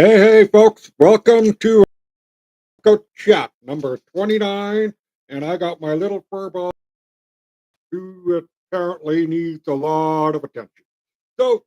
Hey, folks, welcome to Coach Chat number 29. And I got my little fur ball who apparently needs a lot of attention. So,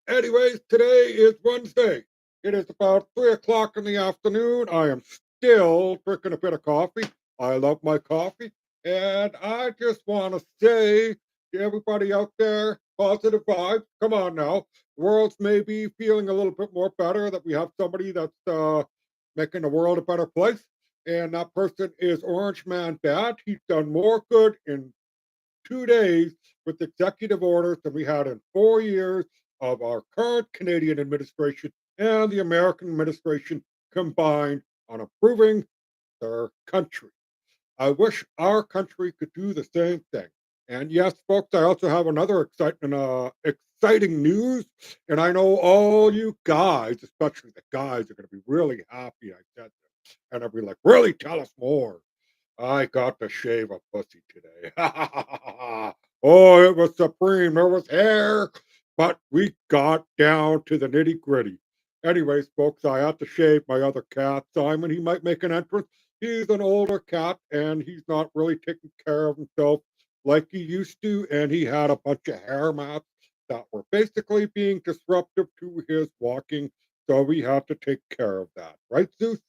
anyways, today is Wednesday. It is about 3 o'clock in the afternoon. I am still drinking a bit of coffee. I love my coffee. And I just want to say to everybody out there, positive vibes. Come on now. The world's maybe feeling a little bit more better that we have somebody that's making the world a better place. And that person is Orange Man Bad. He's done more good in 2 days with executive orders than we had in 4 years of our current Canadian administration and the American administration combined on improving their country. I wish our country could do the same thing. And yes, folks, I also have another exciting news. And I know all you guys, especially the guys, are going to be really happy I said this. And I'll be like, really, tell us more. I got to shave a pussy today. Oh, it was supreme. There was hair, but we got down to the nitty gritty. Anyways, folks, I had to shave my other cat, Simon. He might make an entrance. He's an older cat and he's not really taking care of himself like he used to. And he had a bunch of hair mats that were basically being disruptive to his walking. So we have to take care of that. Right, Zeus?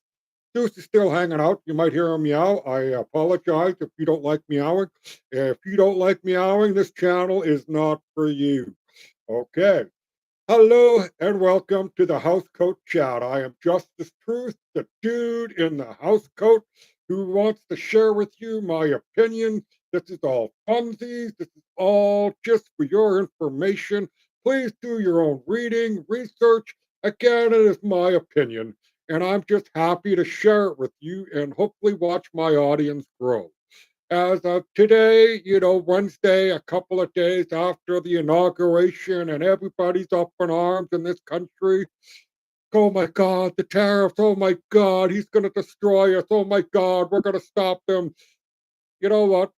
Zeus is still hanging out. You might hear him meow. I apologize if you don't like meowing. If you don't like meowing, this channel is not for you. Okay. Hello and welcome to the House Coat Chat. I am Justice Truth, the dude in the house coat who wants to share with you my opinion. This is all funsies. This is all just for your information. Please do your own reading, research. Again, it is my opinion, and I'm just happy to share it with you and hopefully watch my audience grow. As of today, Wednesday, a couple of days after the inauguration, and everybody's up in arms in this country. Oh my God, the tariffs. Oh my God, he's going to destroy us. Oh my God, we're going to stop them. You know what?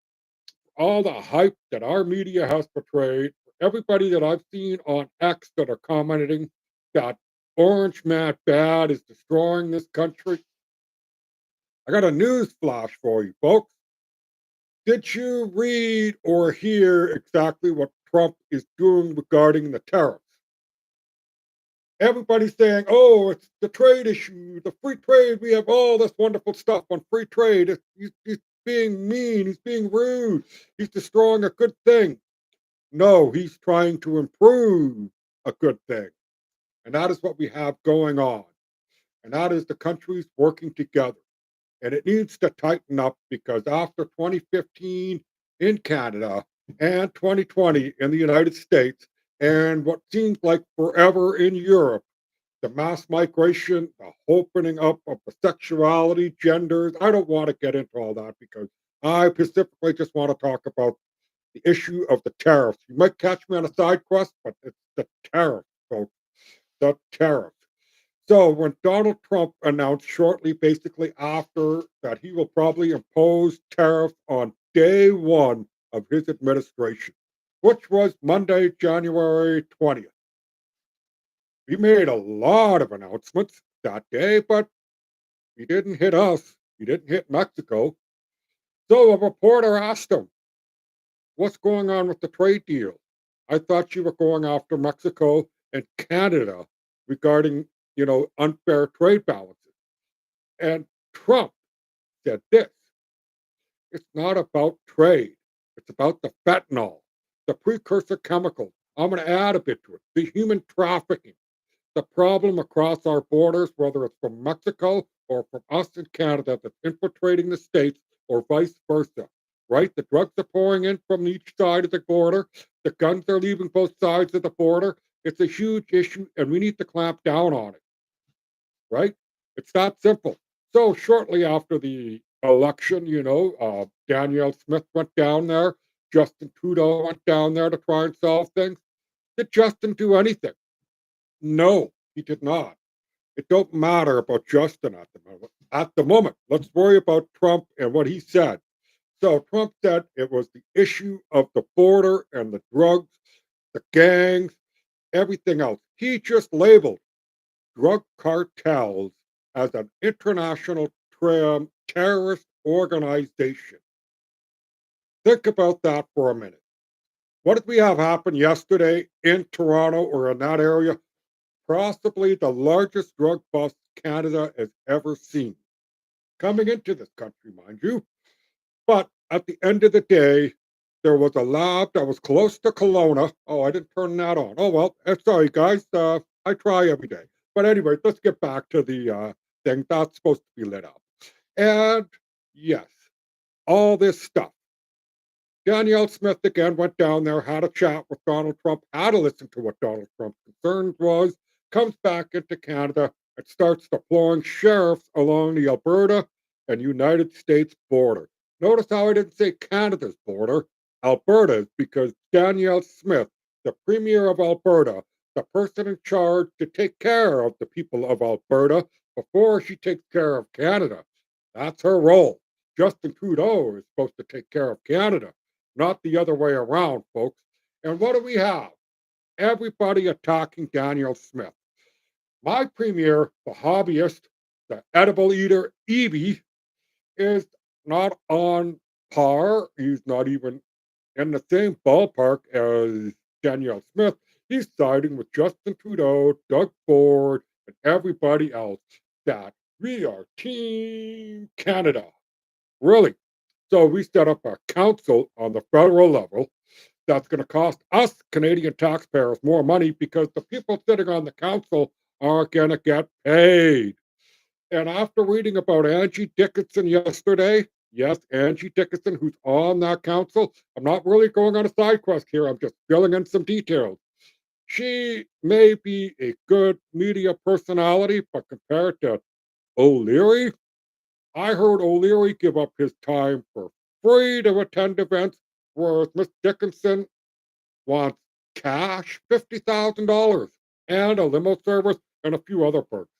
All the hype that our media has portrayed, everybody that I've seen on X that are commenting that Orange Matt Bad is destroying this country. I got a news flash for you, folks. Did you read or hear exactly what Trump is doing regarding the tariffs? Everybody's saying, oh, it's the trade issue, the free trade. We have all this wonderful stuff on free trade. He's being mean. He's being rude. He's destroying a good thing. No, he's trying to improve a good thing. And that is what we have going on. And that is the countries working together. And it needs to tighten up because after 2015 in Canada and 2020 in the United States and what seems like forever in Europe, the mass migration, the opening up of the sexuality, genders. I don't want to get into all that because I specifically just want to talk about the issue of the tariffs. You might catch me on a side quest, but it's the tariffs, folks. The tariffs. So when Donald Trump announced shortly, basically after that, he will probably impose tariffs on day one of his administration, which was Monday, January 20th. He made a lot of announcements that day, but he didn't hit us. He didn't hit Mexico. So a reporter asked him, what's going on with the trade deal? I thought you were going after Mexico and Canada regarding, unfair trade balances. And Trump said this: it's not about trade, it's about the fentanyl, the precursor chemicals. I'm going to add a bit to it: the human trafficking, the problem across our borders, whether it's from Mexico or from us in Canada that's infiltrating the States or vice versa. Right? The drugs are pouring in from each side of the border, the guns are leaving both sides of the border. It's a huge issue, and we need to clamp down on it, right? It's that simple. So shortly after the election, Danielle Smith went down there. Justin Trudeau went down there to try and solve things. Did Justin do anything? No, he did not. It don't matter about Justin at the moment. At the moment, let's worry about Trump and what he said. So Trump said it was the issue of the border and the drugs, the gangs, everything else. He just labeled drug cartels as an international terrorist organization. Think about that for a minute. What did we have happen yesterday in Toronto or in that area? Possibly the largest drug bust Canada has ever seen. Coming into this country, mind you. But at the end of the day, there was a lab that was close to Kelowna. Oh, I didn't turn that on. Oh well, sorry guys. I try every day. But anyway, let's get back to the thing that's supposed to be lit up. And yes, all this stuff. Danielle Smith again went down there, had a chat with Donald Trump, had to listen to what Donald Trump's concerns was, comes back into Canada and starts deploying sheriffs along the Alberta and United States border. Notice how I didn't say Canada's border, Alberta's, because Danielle Smith, the Premier of Alberta, the person in charge to take care of the people of Alberta before she takes care of Canada. That's her role. Justin Trudeau is supposed to take care of Canada, not the other way around, folks. And what do we have? Everybody attacking Daniel Smith. My premier, the hobbyist, the edible eater, Evie, is not on par. He's not even in the same ballpark as Danielle Smith. He's siding with Justin Trudeau, Doug Ford, and everybody else that we are Team Canada. Really. So we set up a council on the federal level that's going to cost us Canadian taxpayers more money because the people sitting on the council are going to get paid. And after reading about Angie Dickinson yesterday, yes, Angie Dickinson, who's on that council, I'm not really going on a side quest here. I'm just filling in some details. She may be a good media personality, but compared to O'Leary, I heard O'Leary give up his time for free to attend events, whereas Miss Dickinson wants cash, $50,000, and a limo service and a few other perks.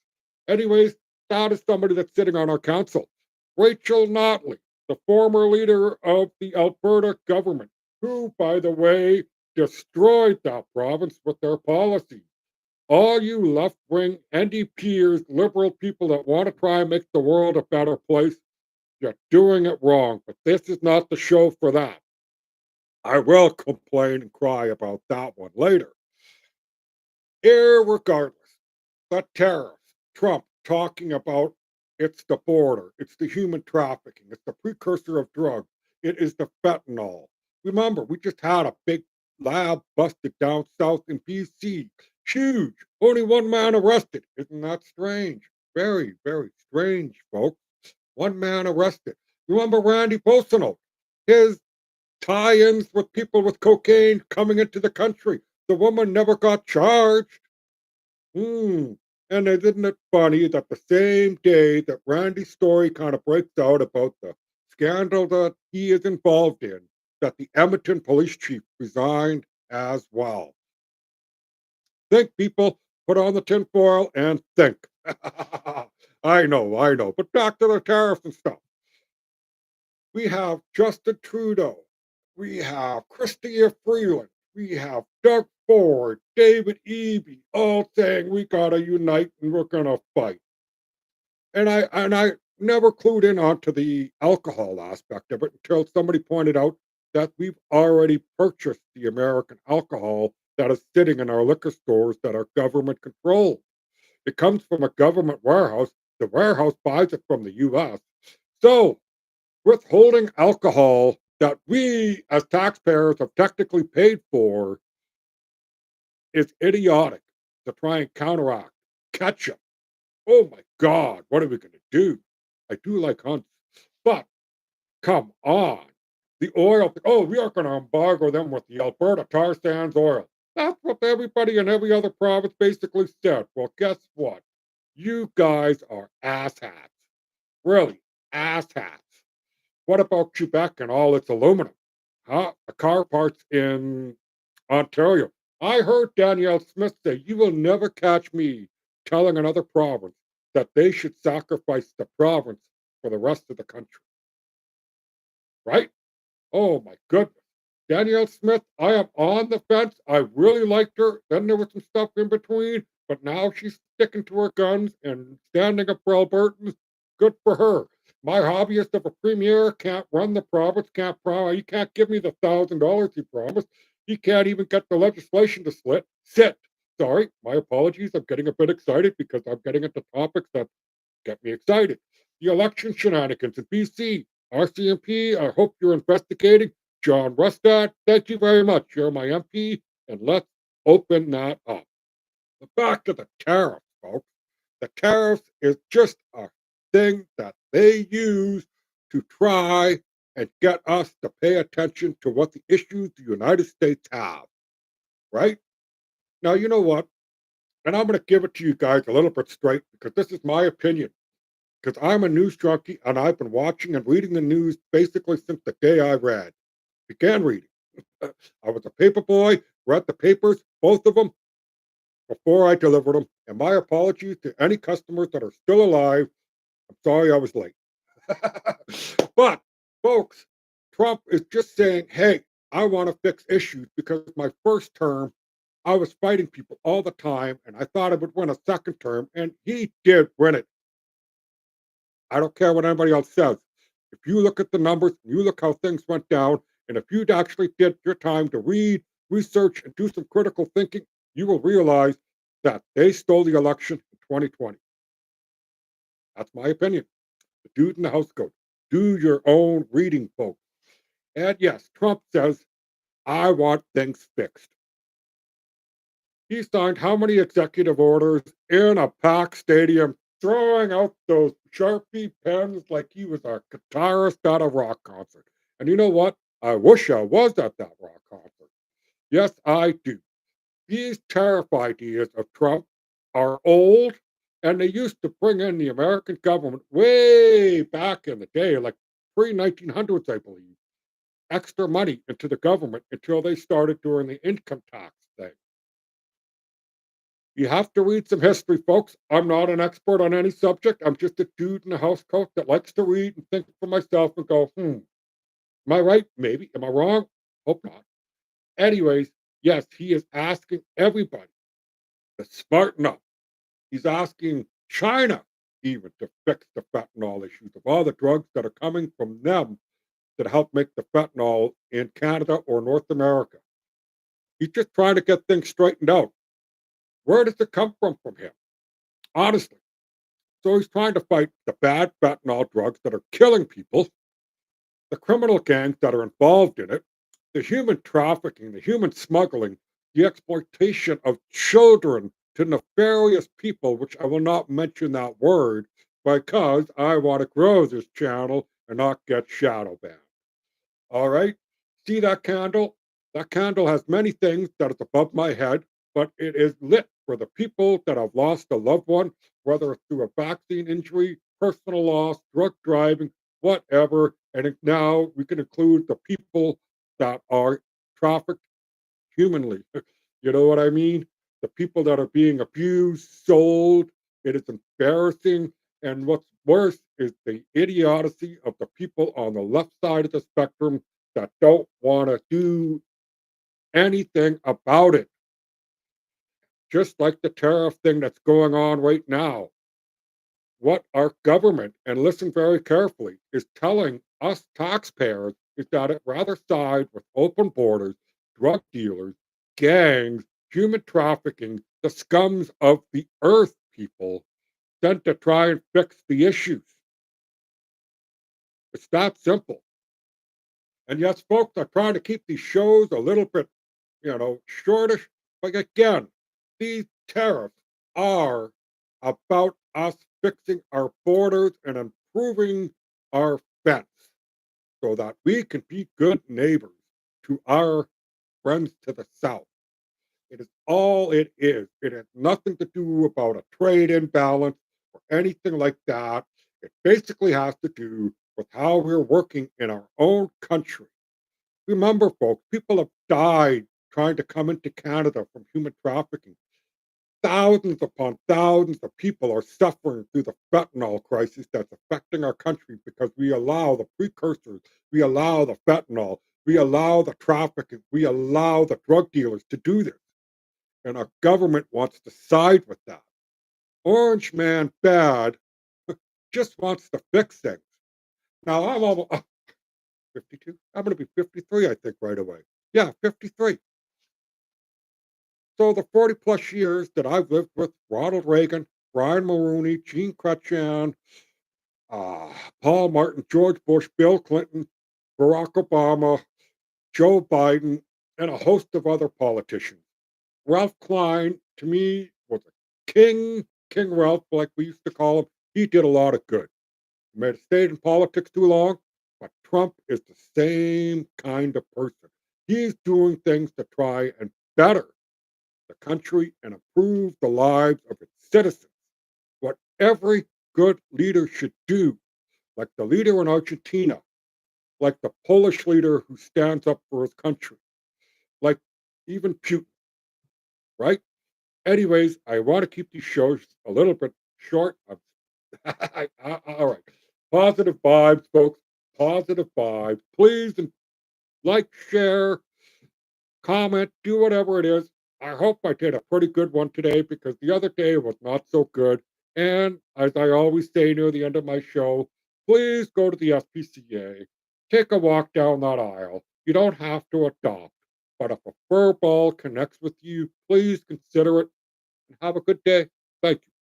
Anyways, that is somebody that's sitting on our council. Rachel Notley, the former leader of the Alberta government, who, by the way, destroyed that province with their policies. All you left wing NDPers, liberal people that want to try and make the world a better place, you're doing it wrong. But this is not the show for that. I will complain and cry about that one later. Irregardless, the tariffs, Trump talking about it's the border, it's the human trafficking, it's the precursor of drugs, it is the fentanyl. Remember, we just had a big lab busted down south in BC. Huge. Only one man arrested. Isn't that strange? Very, very strange, folks. One man arrested. Remember Randy Bolsonaro? His tie-ins with people with cocaine coming into the country. The woman never got charged. And isn't it funny that the same day that Randy's story kind of breaks out about the scandal that he is involved in, that the Edmonton police chief resigned as well. Think, people, put on the tinfoil and think. I know. But back to the tariffs and stuff. We have Justin Trudeau. We have Chrystia Freeland. We have Doug Ford, David Eby, all saying we gotta unite and we're gonna fight. And I never clued in onto the alcohol aspect of it until somebody pointed out that we've already purchased the American alcohol that is sitting in our liquor stores that are government controlled. It comes from a government warehouse. The warehouse buys it from the US. So withholding alcohol that we as taxpayers have technically paid for is idiotic to try and counteract. Ketchup. Oh my God, what are we going to do? I do like hunts, but come on. The oil, oh, we are going to embargo them with the Alberta tar sands oil. That's what everybody in every other province basically said. Well, guess what? You guys are asshats. Really, asshats. What about Quebec and all its aluminum? Huh? The car parts in Ontario. I heard Danielle Smith say, "You will never catch me telling another province that they should sacrifice the province for the rest of the country." Right? Oh my goodness. Danielle Smith, I am on the fence. I really liked her. Then there was some stuff in between. but now she's sticking to her guns and standing up for Albertans. Good for her. My hobbyist of a premier can't run the province, he can't give me the $1,000 he promised. He can't even get the legislation to sit. Sorry, my apologies. I'm getting a bit excited because I'm getting into topics that get me excited. The election shenanigans in BC, RCMP, I hope you're investigating. John Rustad, thank you very much. You're my MP, and let's open that up. But back to the tariffs, folks. The tariffs is just a thing that they use to try and get us to pay attention to what the issues the United States have, right? Now, you know what? And I'm going to give it to you guys a little bit straight because this is my opinion. Because I'm a news junkie and I've been watching and reading the news basically since the day I began reading. I was a paper boy, read the papers, both of them, before I delivered them. And my apologies to any customers that are still alive. I'm sorry I was late. But, folks, Trump is just saying, hey, I want to fix issues because my first term, I was fighting people all the time and I thought I would win a second term, and he did win it. I don't care what anybody else says. If you look at the numbers, you look how things went down, and if you'd actually did your time to read, research, and do some critical thinking, you will realize that they stole the election in 2020. That's my opinion. The dude in the house coat. Do your own reading, folks. And yes, Trump says, I want things fixed. He signed how many executive orders in a packed stadium, throwing out those Sharpie pens like he was a guitarist at a rock concert. And you know what? I wish I was at that rock concert. Yes, I do. These tariff ideas of Trump are old, and they used to bring in the American government way back in the day, like pre 1900s, I believe, extra money into the government until they started doing the income tax thing. You have to read some history, folks. I'm not an expert on any subject. I'm just a dude in a house coat that likes to read and think for myself and go, am I right? Maybe. Am I wrong? Hope not. Anyways, yes, he is asking everybody to smarten up. He's asking China even to fix the fentanyl issues of all the drugs that are coming from them that help make the fentanyl in Canada or North America. He's just trying to get things straightened out. Where does it come from him? Honestly. So he's trying to fight the bad fentanyl drugs that are killing people, the criminal gangs that are involved in it, the human trafficking, the human smuggling, the exploitation of children to nefarious people, which I will not mention that word because I want to grow this channel and not get shadow banned. All right. See that candle? That candle has many things that is above my head, but it is lit for the people that have lost a loved one, whether it's through a vaccine injury, personal loss, drug driving, whatever. And now we can include the people that are trafficked humanly. You know what I mean? The people that are being abused, sold. It is embarrassing. And what's worse is the idiocy of the people on the left side of the spectrum that don't want to do anything about it. Just like the tariff thing that's going on right now. What our government, and listen very carefully, is telling us taxpayers is that it rather side with open borders, drug dealers, gangs, human trafficking, the scums of the earth people, than to try and fix the issues. It's that simple. And yes, folks, I try to keep these shows a little bit, shortish. But again, these tariffs are about us fixing our borders and improving our fence so that we can be good neighbors to our friends to the south. It is all it is. It has nothing to do about a trade imbalance or anything like that. It basically has to do with how we're working in our own country. Remember, folks, people have died trying to come into Canada from human trafficking. Thousands upon thousands of people are suffering through the fentanyl crisis that's affecting our country because we allow the precursors, we allow the fentanyl, we allow the trafficking, we allow the drug dealers to do this. and our government wants to side with that. Orange man bad just wants to fix things. Now I'm almost 52. I'm going to be 53, I think, right away. Yeah, 53. So the 40 plus years that I've lived with Ronald Reagan, Brian Mulroney, Gene Chrétien, Paul Martin, George Bush, Bill Clinton, Barack Obama, Joe Biden, and a host of other politicians. Ralph Klein, to me, was a king, King Ralph, like we used to call him. He did a lot of good. He may have stayed in politics too long, but Trump is the same kind of person. He's doing things to try and better the country and improve the lives of its citizens. What every good leader should do, like the leader in Argentina, like the Polish leader who stands up for his country, like even Putin, right? Anyways, I want to keep these shows a little bit short. All right. Positive vibes, folks. Positive vibes. Please and like, share, comment, do whatever it is. I hope I did a pretty good one today because the other day was not so good. And as I always say near the end of my show, please go to the SPCA, take a walk down that aisle. You don't have to adopt, but if a fur ball connects with you, please consider it and have a good day. Thank you.